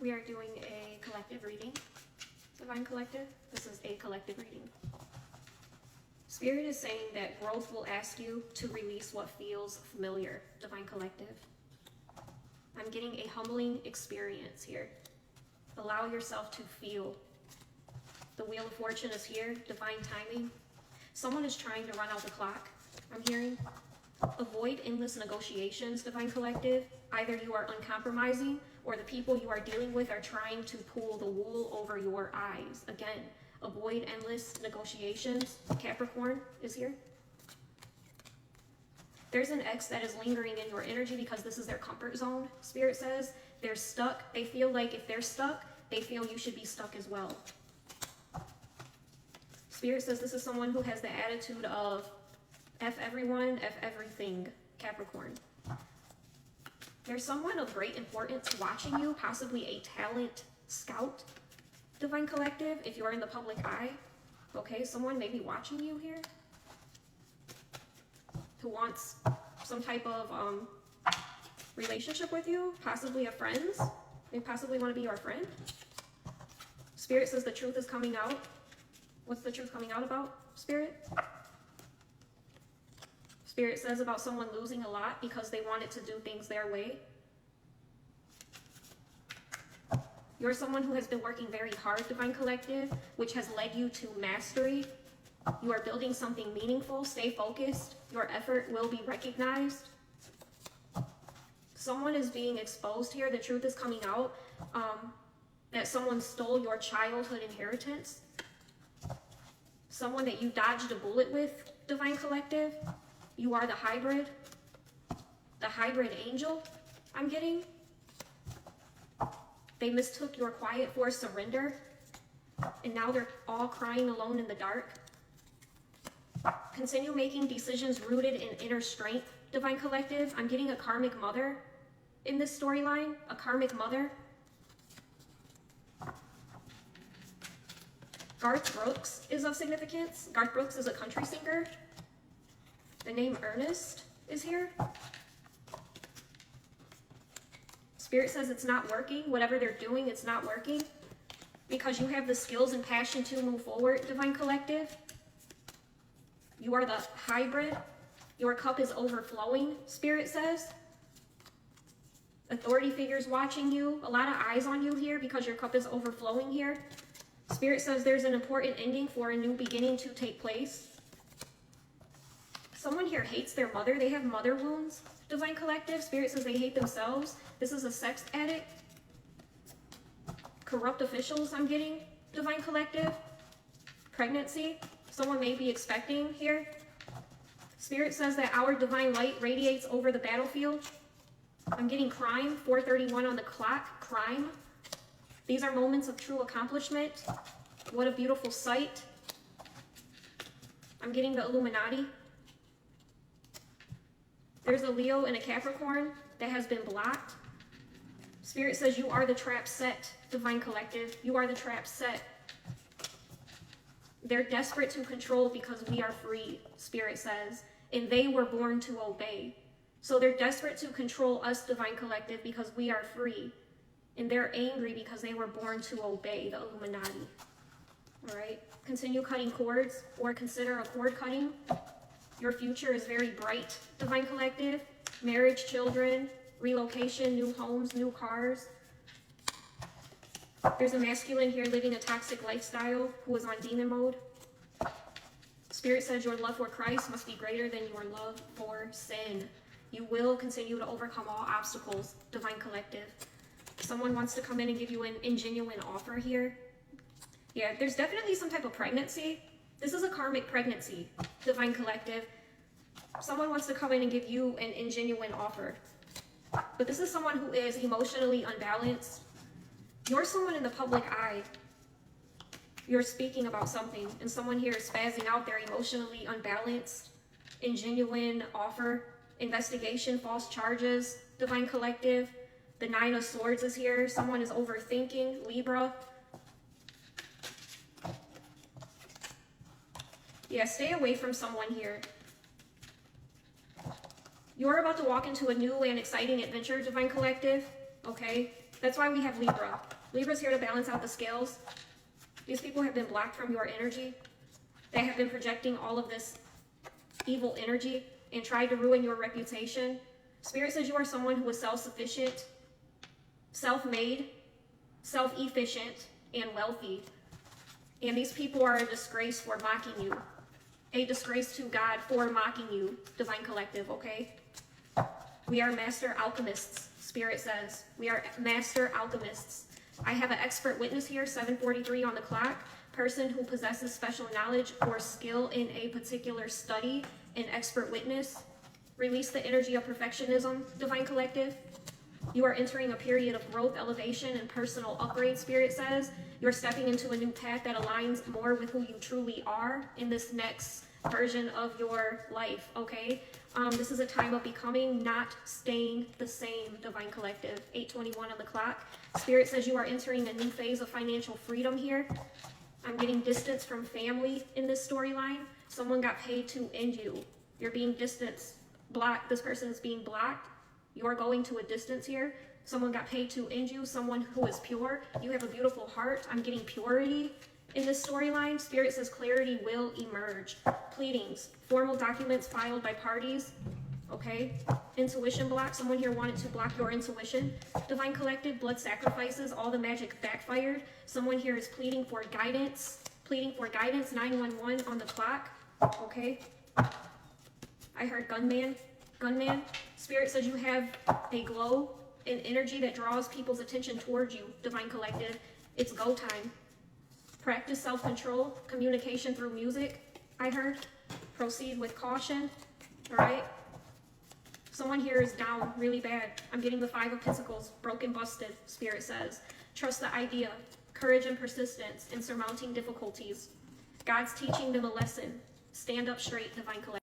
We are doing a collective reading, Divine Collective. This is a collective reading. Spirit is saying that growth will ask you to release what feels familiar, Divine Collective. I'm getting a humbling experience here. Allow yourself to feel. The Wheel of Fortune is here, divine timing. Someone is trying to run out the clock, I'm hearing. Avoid endless negotiations, Divine Collective. Either you are uncompromising or the people you are dealing with are trying to pull the wool over your eyes. Again, avoid endless negotiations. Capricorn is here. There's an ex that is lingering in your energy because this is their comfort zone. Spirit says they're stuck. They feel like if they're stuck, they feel you should be stuck as well. Spirit says this is someone who has the attitude of F everyone, F everything, Capricorn. There's someone of great importance watching you, possibly a talent scout, Divine Collective, if you're in the public eye. Okay, someone may be watching you here who wants some type of relationship with you, possibly a friend. They possibly want to be your friend. Spirit says the truth is coming out. What's the truth coming out about, Spirit? Spirit says about someone losing a lot because they wanted to do things their way. You're someone who has been working very hard, Divine Collective, which has led you to mastery. You are building something meaningful. Stay focused. Your effort will be recognized. Someone is being exposed here. The truth is coming out that someone stole your childhood inheritance. Someone that you dodged a bullet with, Divine Collective. You are the hybrid angel, I'm getting. They mistook your quiet for surrender, and now they're all crying alone in the dark. Continue making decisions rooted in inner strength, Divine Collective. I'm getting a karmic mother in this storyline, a karmic mother. Garth Brooks is of significance. Garth Brooks is a country singer. The name Ernest is here. Spirit says it's not working. Whatever they're doing, it's not working. Because you have the skills and passion to move forward, Divine Collective. You are the hybrid. Your cup is overflowing, Spirit says. Authority figures watching you. A lot of eyes on you here because your cup is overflowing here. Spirit says there's an important ending for a new beginning to take place. Someone here hates their mother. They have mother wounds, Divine Collective. Spirit says they hate themselves. This is a sex addict. Corrupt officials, I'm getting, Divine Collective. Pregnancy. Someone may be expecting here. Spirit says that our divine light radiates over the battlefield. I'm getting crime, 4:31 on the clock, crime. These are moments of true accomplishment. What a beautiful sight. I'm getting the Illuminati. There's a Leo and a Capricorn that has been blocked. Spirit says you are the trap set, Divine Collective. You are the trap set. They're desperate to control because we are free, Spirit says, and they were born to obey. So they're desperate to control us, Divine Collective, because we are free. And they're angry because they were born to obey the Illuminati. All right? Continue cutting cords or consider a cord cutting. Your future is very bright, Divine Collective. Marriage, children, relocation, new homes, new cars. There's a masculine here living a toxic lifestyle who is on demon mode. Spirit says your love for Christ must be greater than your love for sin. You will continue to overcome all obstacles, Divine Collective. Someone wants to come in and give you an ingenuine offer here. Yeah, there's definitely some type of pregnancy. This is a karmic pregnancy, Divine Collective. Someone wants to come in and give you an ingenuine offer. But this is someone who is emotionally unbalanced. You're someone in the public eye. You're speaking about something, and someone here is spazzing out. They're emotionally unbalanced. Ingenuine offer, investigation, false charges, Divine Collective. The Nine of Swords is here. Someone is overthinking, Libra. Yeah, stay away from someone here. You're about to walk into a new and exciting adventure, Divine Collective. Okay? That's why we have Libra. Libra's here to balance out the scales. These people have been blocked from your energy. They have been projecting all of this evil energy and tried to ruin your reputation. Spirit says you are someone who is self-sufficient, self-made, self-efficient, and wealthy. And these people are a disgrace for mocking you. A disgrace to God for mocking you, Divine Collective, okay? We are master alchemists, Spirit says. We are master alchemists. I have an expert witness here, 7:43 on the clock. Person who possesses special knowledge or skill in a particular study, an expert witness. Release the energy of perfectionism, Divine Collective. You are entering a period of growth, elevation, and personal upgrade, Spirit says. You're stepping into a new path that aligns more with who you truly are in this next version of your life, okay? This is a time of becoming, not staying the same, Divine Collective. 8:21 on the clock. Spirit says you are entering a new phase of financial freedom here. I'm getting distance from family in this storyline. Someone got paid to end you. You're being distanced, blocked. This person is being blocked. You're going to a distance here. Someone got paid to end you. Someone who is pure. You have a beautiful heart. I'm getting purity in this storyline. Spirit says clarity will emerge. Pleadings, formal documents filed by parties. Okay. Intuition block. Someone here wanted to block your intuition. Divine Collective, blood sacrifices. All the magic backfired. Someone here is pleading for guidance. Pleading for guidance. 911 on the clock. Okay. I heard gunman. Gunman. Spirit says you have a glow, an energy that draws people's attention towards you, Divine Collective. It's go time. Practice self-control, communication through music, I heard. Proceed with caution, all right? Someone here is down really bad. I'm getting the 5 of Pentacles, broken, busted, Spirit says. Trust the idea, courage and persistence in surmounting difficulties. God's teaching them a lesson. Stand up straight, Divine Collective.